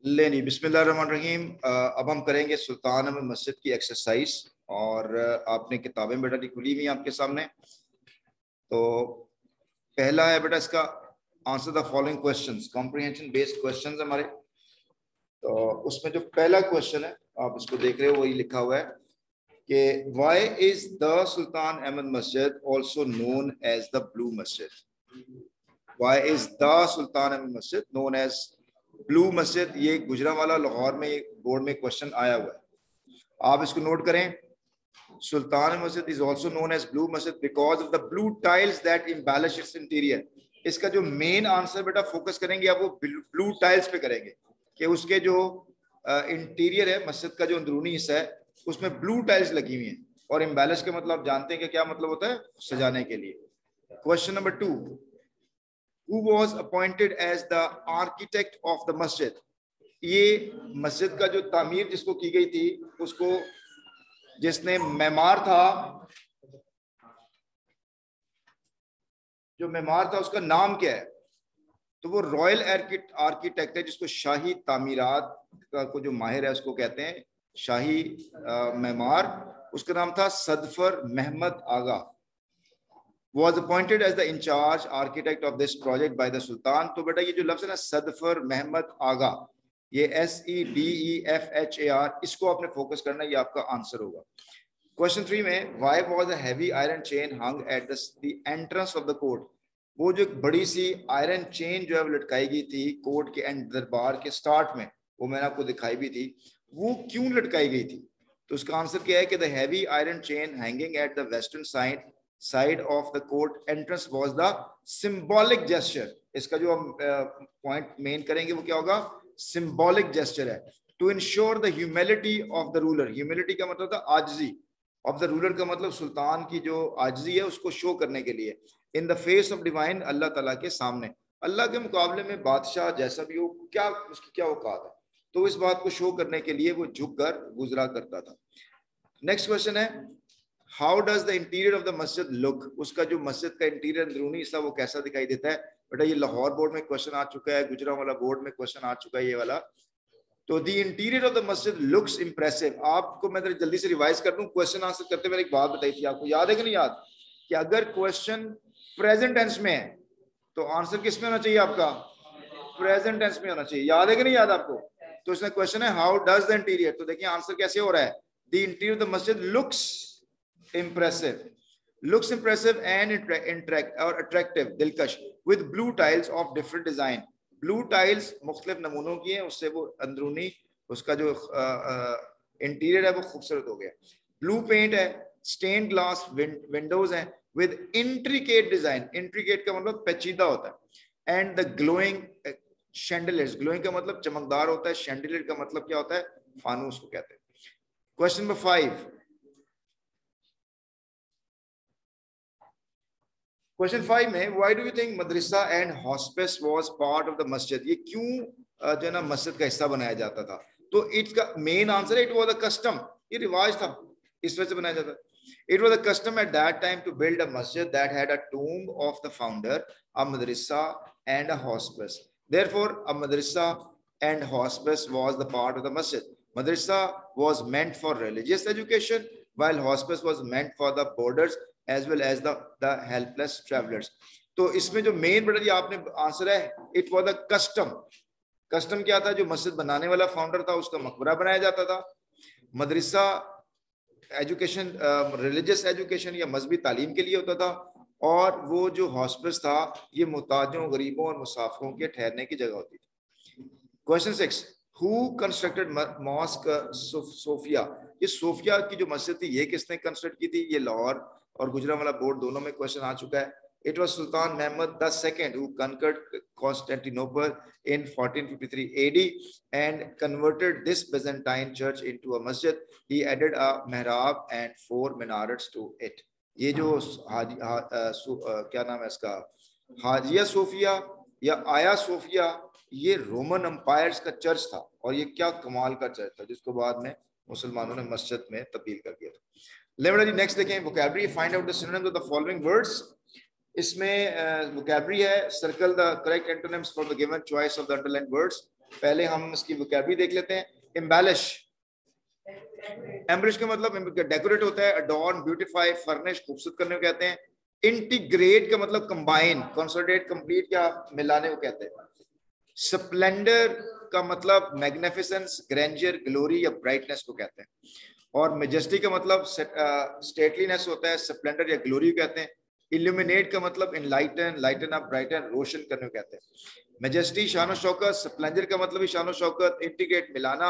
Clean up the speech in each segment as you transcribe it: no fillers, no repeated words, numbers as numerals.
लेनी बिस्मिल्लाहिर्रहमानिर्रहीम। अब हम करेंगे सुल्तान अहमद मस्जिद की एक्सरसाइज और आपने किताबें बेटा खुली हुई आपके सामने। तो पहला है बेटा इसका answer the following questions, comprehension based questions हमारे। तो उसमें जो पहला क्वेश्चन है आप इसको देख रहे हो, वही लिखा हुआ है कि why is the Sultan Ahmed masjid also known as the blue masjid. Why is the Sultan Ahmed masjid known as blue मस्जिद। ये गुजरांवाला लाहौर में बोर्ड में क्वेश्चन आया हुआ है, आप इसको नोट करें। Sultan masjid is also known as blue masjid because of the blue tiles that embellish its interior. इसका जो मेन आंसर बेटा फोकस करेंगे आप वो ब्लू टाइल्स पे करेंगे कि उसके जो इंटीरियर है मस्जिद का, जो अंदरूनी हिस्सा है उसमें ब्लू टाइल्स लगी हुई हैं। और एम्बेलिश का मतलब आप जानते हैं कि क्या मतलब होता है, सजाने के लिए। Question number 2, who was appointed as the architect of the masjid। ये मस्जिद का जो तामीर जिसको की गई थी, उसको जिसने मेमार था, जो मेमार था उसका नाम क्या है? तो वो रॉयल आर्किटेक्ट है, जिसको शाही तामीरात का को जो माहिर है उसको कहते हैं शाही मेमार। उसका नाम था सदफर महमद आगा। was appointed as the in charge architect of this project by the sultan। तो बेटा ये जो लफ्ज है ना सदफर महमद आगा, ये SEDEFHAR, इसको आपने फोकस करना, ये आपका आंसर होगा। क्वेश्चन 3 में why was a heavy iron chain hung at the entrance of the court। वो जो बड़ी सी आयरन चेन जो है वो लटकाई गई थी कोर्ट के एंड दरबार के स्टार्ट में, वो मैंने आपको दिखाई भी थी, वो क्यों लटकाई गई थी? तो उसका आंसर क्या है कि the heavy iron chain hanging at the western side of the court entrance was the symbolic gesture. इसका जो हम पॉइंट मेन करेंगे वो क्या होगा, सिंबॉलिक जेस्चर है। To ensure the humility of the ruler. Humility का मतलब था आजिजी, ऑफ द रूलर का मतलब सुल्तान की जो आजिजी है उसको शो करने के लिए। In the face of divine, Allah ताला के सामने, अल्लाह के मुकाबले में बादशाह जैसा भी हो, क्या उसकी क्या औकात है, तो इस बात को शो करने के लिए वो झुक कर गुजरा करता था। नेक्स्ट क्वेश्चन है how does the interior of the मस्जिद लुक। उसका जो मस्जिद का इंटीरियर अंदरूनी हिस्सा वो कैसा दिखाई देता है? बेटा ये लाहौर बोर्ड में क्वेश्चन आ चुका है, गुजरांवाला बोर्ड में क्वेश्चन आ चुका है ये वाला। तो द इंटीरियर ऑफ द मस्जिद लुक्स इंप्रेसिव। आपको मैं जल्दी से रिवाइज कर दूं, क्वेश्चन आंसर करते मैंने एक बात बताई थी, आपको याद है कि नहीं याद, कि अगर क्वेश्चन प्रेजेंट टेंस में है तो आंसर किस में होना चाहिए आपका? प्रेजेंट टेंस में होना चाहिए। याद है कि नहीं याद आपको? तो इसमें क्वेश्चन है हाउ डज द इंटीरियर, तो देखिए आंसर कैसे हो रहा है, द इंटीरियर ऑफ द मस्जिद लुक्स impressive and attractive, दिलकश, with blue tiles of different design। blue tiles मुख्तलिफ नमूनों की हैं, उससे वो अंदरूनी उसका जो इंटीरियर है वो खूबसूरत हो गया। ब्लू पेंट है, स्टेन ग्लास विंडोज हैं with intricate design। intricate का मतलब पेचीदा होता है। and the glowing chandeliers, glowing का मतलब चमकदार होता है, chandelier का मतलब क्या होता है? फानूस को कहते हैं। क्वेश्चन नंबर 5, क्वेश्चन 5 में why do you think Madrasa and hospice was part of the मस्जिद। ये क्यों जो है ना मस्जिद का हिस्सा बनाया जाता था? तो इसका मेन आंसर है इट वाज अ कस्टम, ये रिवाज था, इस वजह से बनाया जाता था। It was a custom at that time to build a masjid that had a tomb of the founder, a madrasa and a hospice। Therefore, a madrasa and hospice was the part of the masjid। Madrasa was meant for religious education, while hospice was meant for the boarders as well as the helpless travelers। तो इसमें जो main बेटा जी आपने answer है, it was a custom। Custom क्या था? जो मस्जिद बनाने वाला फाउंडर था उसका मकबरा बनाया जाता था। मदरसा एजुकेशन, रिलीजियस एजुकेशन या मजहबी तालीम के लिए होता था, और वो जो हॉस्पिस था ये मुहताजों, गरीबों और मुसाफिरों के ठहरने की जगह होती थी। Question 6, who constructed mosque Sophia. ये सोफिया की जो मस्जिद थी ये किसने कंस्ट्रक्ट की थी? ये लाहौर और गुजरांवाला बोर्ड दोनों में क्वेश्चन आ चुका है। It was Sultan Mehmed II who conquered Constantinople in 1453 AD and converted this Byzantine church into a masjid। He added a mihrab and 4 minarets to it। ये जो क्या नाम है इसका, हाजिया सोफिया या आया सोफिया, ये रोमन एम्पायर्स का चर्च था, और ये क्या कमाल का चर्च था जिसको बाद में मुसलमानों ने मस्जिद में तब्दील कर दिया था। नेक्स्ट देखें, vocabulary, find out the synonyms of the following words. इसमें वोकैबुलरी है, circle the correct antonyms for the given choice of the underline words. पहले हम इसकी वोकैबुलरी देख लेते हैं। एम्बेलिश, एम्बेलिश का मतलब डेकोरेट होता है, अडॉर्न, ब्यूटीफाई, फर्निश, खूबसूरत करने को कहते हैं। इंटीग्रेट का मतलब कंबाइन, कंसोलिडेट, कंप्लीट या मिलाने को कहते हैं। स्प्लेंडर का मतलब मैग्निफिसेंस, ग्रैंडियर, ग्लोरी या ब्राइटनेस को कहते हैं। और मेजेस्टी का मतलब स्टेटलीनेस होता है, स्प्लेंडर या ग्लोरी कहते हैं। इल्यूमिनेट का मतलब इनलाइटन, लाइटन अप, ब्राइटन, रोशन करने को कहते हैं। मेजेस्टी शान शौकत, स्प्लेंडर का मतलब शान शौकत, इंटीग्रेट मिलाना,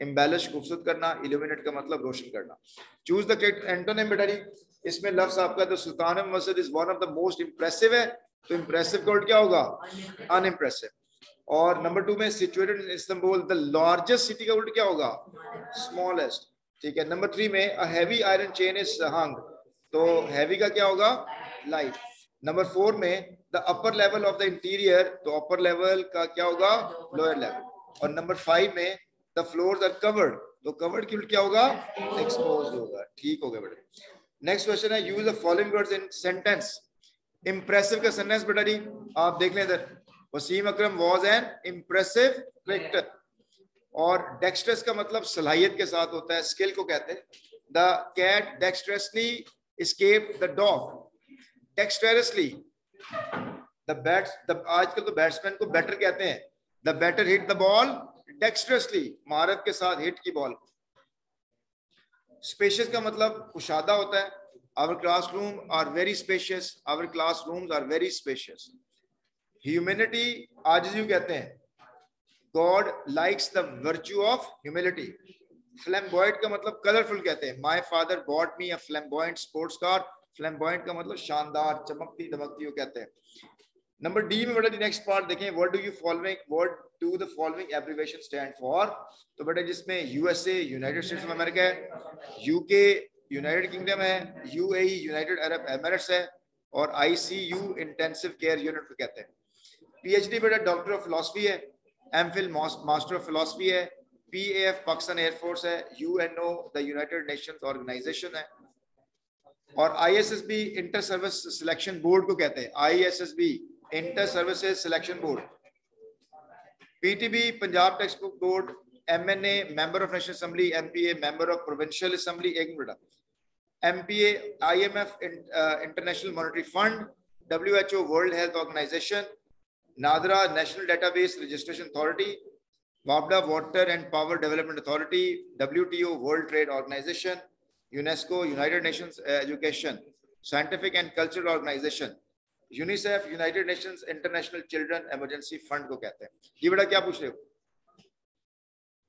एम्बेलिश खूबसूरत करना, इल्यूमिनेट का मतलब रोशन करना। चूज द करेक्ट एंटोनिम बेटा जी। इसमें लफ्ज आपका the sultan masjid is one of the most impressive है, तो इंप्रेसिव का क्या होगा? अनइम्प्रेसिव। और नंबर 2 में situated in Istanbul, the largest city का उल्टा क्या होगा? स्मॉलेस्ट। ठीक है। नंबर 3 में a heavy iron chain is hung, तो हैवी का क्या होगा? लाइट। नंबर 4 में the upper level of the interior, तो अपर लेवल का क्या होगा? Lower level. और नंबर 5 में द फ्लोर्स आर कवर्ड, तो कवर्ड की उल्टा क्या होगा? एक्सपोज्ड होगा। ठीक हो गया बेटा। नेक्स्ट क्वेश्चन है, use the following words in sentence. Impressive का सेंटेंस बेटा जी आप देख लें इधर, वसीम अकरम वाज एन इंप्रेसिव क्रिकेटर। और डेक्स्ट्रस का मतलब सलाहियत के साथ होता है, स्किल को कहते हैं। The cat dexterously escaped the dog, dexterously. आजकल तो बैट्समैन को बैटर कहते हैं, the batter hit the ball dexterously, महारत के साथ हिट की बॉल। स्पेशियस का मतलब कुशादा होता है। Our classroom are very spacious. Our classrooms are very spacious. Humanity आजिज़ी कहते हैं। God likes the virtue of humility. Flamboyant का मतलब कलरफुल कहते हैं। My father bought me a flamboyant sports car. Flamboyant का मतलब शानदार, चमकती दमकती वो कहते हैं। नंबर डी में बेटा नेक्स्ट पार्ट देखें, what do the following abbreviation stand for? तो बेटा जिसमें USA United states of America है, UK यूनाइटेड किंगडम है, UAE यूनाइटेड अरब एमिरेट्स है, और ICU इंटेंसिव केयर यूनिट को कहते हैं। PhD बेटा डॉक्टर ऑफ फिलॉसफी है, एमफिल मास्टर ऑफ फिलॉसफी है, PAF पाकिस्तान एयरफोर्स है, UNO the United Nations Organization है, और ISSB Inter Service Selection Board को कहते हैं। ISSB Inter Services Selection Board. PTB Punjab Text Book Board, MNA member of national assembly, MPA member of provincial assembly, एक minute, MPA IMF International Monetary Fund, WHO World Health Organization, NADRA National Database Registration Authority, वापडा water and power development authority, WTO World Trade Organization, UNESCO United Nations Educational Scientific and Cultural Organization, UNICEF United Nations International Children Emergency Fund को कहते हैं। ये बेटा क्या पूछ रहे हो?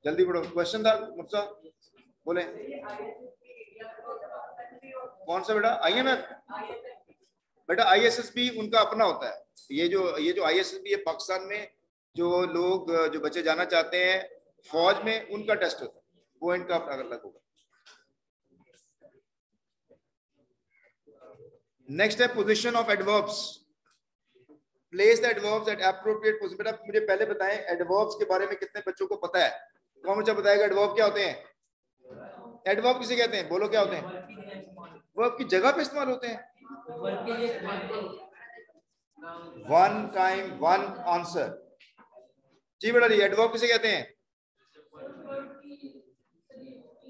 जल्दी पढ़ो, क्वेश्चन था मुझसे, बोले कौन सा बेटा? IMF बेटा ISSB उनका अपना होता है। ये जो ISSB है पाकिस्तान में जो लोग जो बच्चे जाना चाहते हैं फौज में, उनका टेस्ट होता है, वो इनका अपना अलग होगा। नेक्स्ट है position of adverbs. Place the adverbs at appropriate position. बेटा मुझे पहले बताएं एडवर्ब्स के बारे में कितने बच्चों को पता है? कौन बच्चा बताएगा एडवर्ब क्या होते हैं? एडवर्ब किसे कहते हैं? बोलो क्या होते हैं? वर्ब की जगह पे इस्तेमाल होते हैं। One time one answer. जी बेटा जी, एडवर्ब किसे कहते हैं?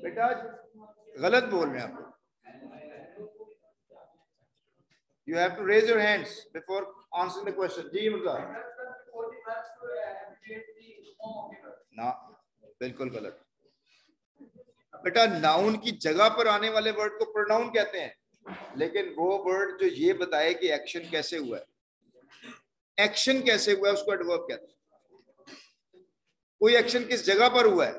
बेटा गलत बोल रहे हैं आप। You have to raise your hands before answering the question. जी मतलब ना, बिल्कुल गलत। बेटा नाउन की जगह पर आने वाले वर्ड को प्रोनाउन कहते हैं, लेकिन वो वर्ड जो ये बताए कि एक्शन कैसे हुआ है, एक्शन कैसे हुआ है, उसको एडवर्ब कहते हैं। कोई एक्शन किस जगह पर हुआ है,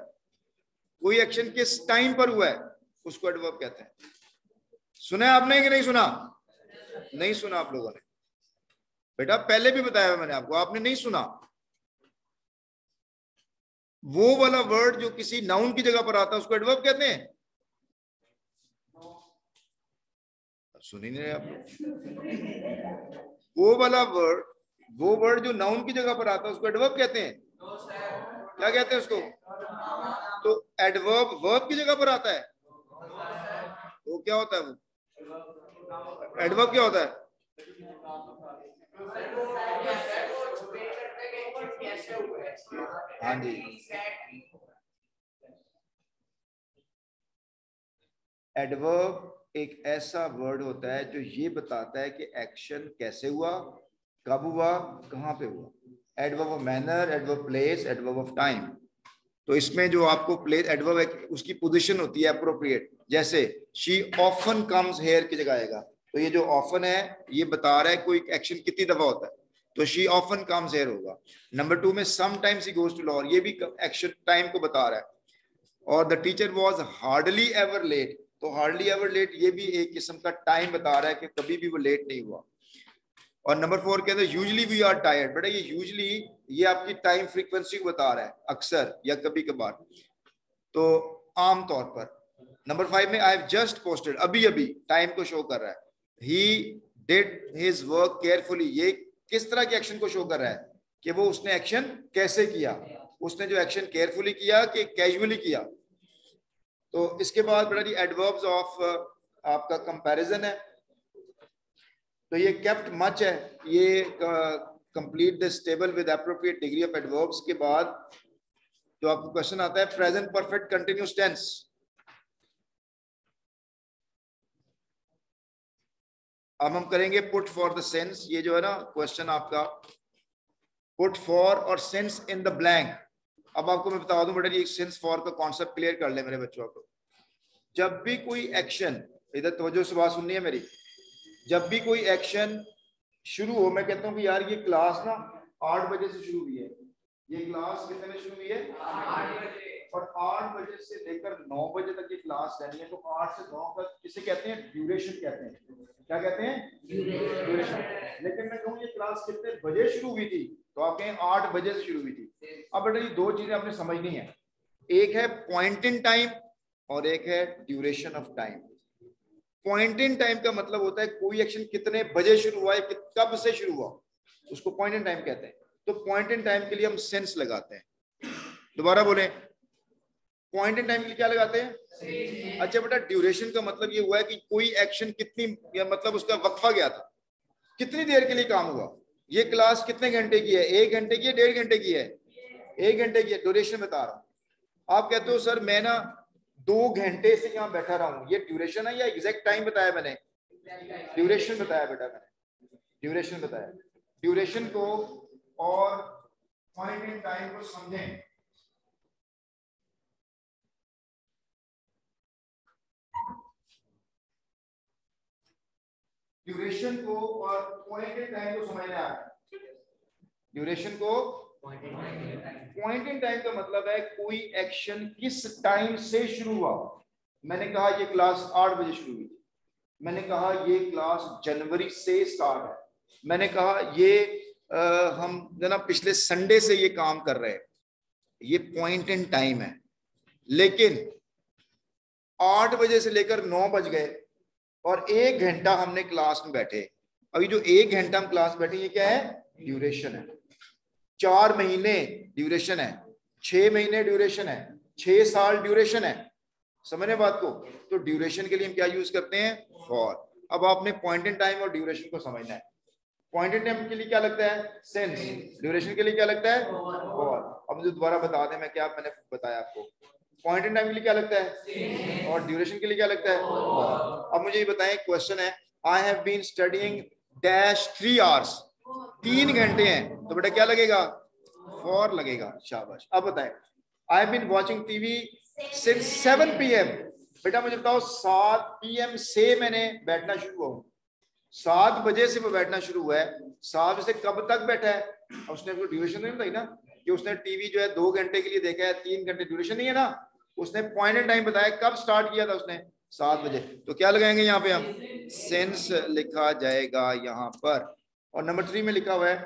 कोई एक्शन किस टाइम पर हुआ है, उसको एडवर्ब कहते हैं। सुना है आपने कि नहीं सुना? नहीं सुना आप लोगों ने? बेटा पहले भी बताया मैंने आपको, आपने नहीं सुना। वो वाला वर्ड जो किसी नाउन की जगह पर आता है उसको एडवर्ब कहते हैं। सुन ही नहीं रहे आप लोग। वो वाला वर्ड जो नाउन की जगह पर आता है उसको एडवर्ब कहते हैं। क्या कहते हैं उसको? तो एडवर्ब वर्ब की जगह पर आता है तो क्या होता है? वो एडवर्ब क्या होता है? हाँ जी, एडवर्ब एक ऐसा वर्ड होता है जो ये बताता है कि एक्शन कैसे हुआ, कब हुआ, कहाँ पे हुआ। Adverb of manner, adverb place, adverb of time. तो इसमें जो आपको प्लेस एडवर्ब उसकी पोजीशन होती है अप्रोप्रिएट। जैसे शी ऑफन कम्स हेयर की जगह आएगा, तो ये जो ऑफन है ये बता रहा है कोई एक्शन कितनी दफा होता है, तो शी ऑफन कम्स हेयर होगा। नंबर 2 में sometimes he goes to law, ये भी एक्शन टाइम को बता रहा है। और the teacher was hardly ever late, तो हार्डली एवर लेट ये भी एक किस्म का टाइम बता रहा है कि कभी भी वो लेट नहीं हुआ। और नंबर 4 के अंदर यूजली वी आर टायर्ड, बेटा ये यूजली ये आपकी टाइम फ्रीक्वेंसी को बता रहा है, अक्सर या कभी कभार, तो आम तौर पर। नंबर 5 में आई हैव जस्ट पोस्टेड, अभी अभी टाइम को शो कर रहा है। He did his work carefully, ये किस तरह के एक्शन को शो कर रहा है कि वो उसने एक्शन कैसे किया, उसने जो एक्शन केयरफुली किया कि कैजुअली किया। तो इसके बाद बेटा जी एडवर्ब्स ऑफ आपका कंपैरिजन है, तो ये केप्ट मच है, ये complete this table with appropriate degree of adverbs के बाद जो आपको क्वेश्चन आता है प्रेजेंट परफेक्ट कंटिन्यूअस टेंस। अब हम करेंगे पुट फॉर द सेंस, ये जो है ना क्वेश्चन आपका पुट फॉर और सेंस इन द ब्लैंक। अब आपको मैं बता दूं बेटा जी सेंस फॉर का कॉन्सेप्ट क्लियर कर ले मेरे बच्चों को। जब भी कोई एक्शन, इधर तवज्जो से बात सुननी है मेरी, जब भी कोई एक्शन शुरू हो, मैं कहता हूँ कि यार ये क्लास ना 8 बजे से शुरू हुई है, ये क्लास कितने बजे शुरू हुई है, 8 बजे, और 8 बजे से लेकर 9 बजे तक ये क्लास रहनी है। तो 8 से 9 तक इसे कहते हैं ड्यूरेशन, कहते हैं क्या कहते हैं, ड्यूरेशन। लेकिन मैं कहूँ ये क्लास कितने बजे शुरू हुई थी, तो आप कहें 8 बजे से शुरू हुई थी। अब बेटा ये दो चीजें आपने समझनी है, एक है पॉइंट इन टाइम और एक है duration of time. Point in time का मतलब होता है कोई एक्शन कितने बजे शुरू हुआ है, कब से शुरू हुआ, उसको पॉइंट इन टाइम कहते हैं। तो पॉइंट इन टाइम के लिए हम सेंस लगाते हैं। दोबारा बोलें, पॉइंट इन टाइम के लिए क्या लगाते हैं। अच्छा बेटा ड्यूरेशन का मतलब ये हुआ है कि कोई एक्शन कितनी, या मतलब उसका वक्फा गया था, कितनी देर के लिए काम हुआ। ये क्लास कितने घंटे की है, 1 घंटे की है, 1.5 घंटे की है, 1 घंटे की है, ड्यूरेशन बता रहा हूं। आप कहते हो सर मैं ना 2 घंटे से यहाँ बैठा रहा हूँ, ये ड्यूरेशन है या एग्जैक्ट टाइम बताया मैंने, ड्यूरेशन बताया बेटा मैंने, ड्यूरेशन बताया। ड्यूरेशन को और पॉइंट इन टाइम को समझें। ड्यूरेशन को और पॉइंट इन टाइम को समझना है। ड्यूरेशन को पॉइंट इन टाइम का मतलब है कोई एक्शन किस टाइम से शुरू हुआ। मैंने कहा ये क्लास 8 बजे शुरू हुई, मैंने कहा ये क्लास जनवरी से स्टार्ट है, मैंने कहा ये हम जना पिछले संडे से ये काम कर रहे हैं, ये पॉइंट इन टाइम है। लेकिन 8 बजे से लेकर 9 बज गए और 1 घंटा हमने क्लास में बैठे, अभी जो 1 घंटा हम क्लास बैठे ये क्या है, ड्यूरेशन है। 4 महीने ड्यूरेशन है, 6 महीने ड्यूरेशन है, 6 साल ड्यूरेशन है, समझने बात को। तो ड्यूरेशन के लिए हम क्या यूज करते हैं, फॉर। अब आपने पॉइंट इन टाइम और ड्यूरेशन को समझना है। पॉइंट इन टाइम के लिए क्या लगता है, सेंस। ड्यूरेशन के लिए क्या लगता है, फॉर। अब मुझे दोबारा बता दें मैं क्या मैंने बताया आपको। पॉइंट इन टाइम के लिए क्या लगता है, और ड्यूरेशन के लिए क्या लगता है, फॉर। अब मुझे ये बताएं, क्वेश्चन है I have been studying dash 3 hours, 3 घंटे हैं, तो बेटा क्या लगेगा, फॉर लगेगा, शाबाश। अब बताएं I have been watching TV since 7 PM, बेटा मुझे बताओ 7 PM से मैंने बैठना शुरू हुआ, 7 बजे से वो बैठना शुरू हुआ है, 7 बजे से कब तक बैठा है। उसने ड्यूरेशन नहीं बताई ना कि उसने टीवी जो है 2 घंटे के लिए देखा है, 3 घंटे, ड्यूरेशन नहीं है ना। उसने पॉइंट इन टाइम बताया, कब स्टार्ट किया था उसने, 7 बजे। तो क्या लगाएंगे यहाँ पे हम, सेंस लिखा जाएगा यहाँ पर। और नंबर 3 में लिखा हुआ है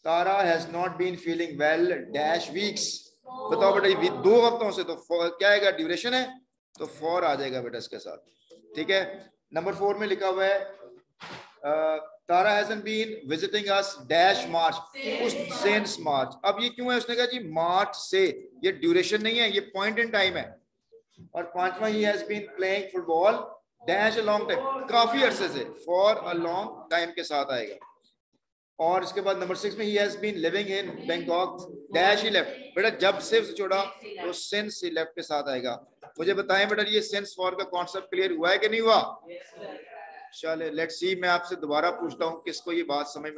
Tara has not been feeling well dash weeks, बताओ बेटा 2 हफ्तों से, तो क्या आएगा, ड्यूरेशन है, तो फॉर आ जाएगा बेटा इसके साथ, ठीक है। नंबर 4 में लिखा हुआ है तारा hasn't been visiting us dash March, उस since March। अब ये क्यों है, उसने कहा जी मार्च से, ये ड्यूरेशन नहीं है, ये पॉइंट इन टाइम है। और 5वां ही has been playing football dash a long time, काफी अरसे से, for a long time के साथ आएगा। और इसके बाद नंबर 6 में he has been living in Bangkok dash he left. बेटा जब से उसे छोड़ा तो सिंस ही लेफ्ट के साथ आएगा। मुझे बताएं बेटा ये सिंस फॉर का कॉन्सेप्ट क्लियर हुआ है कि नहीं हुआ? चले लेट्स सी, मैं आपसे दोबारा पूछता हूँ किसको ये बात समझ में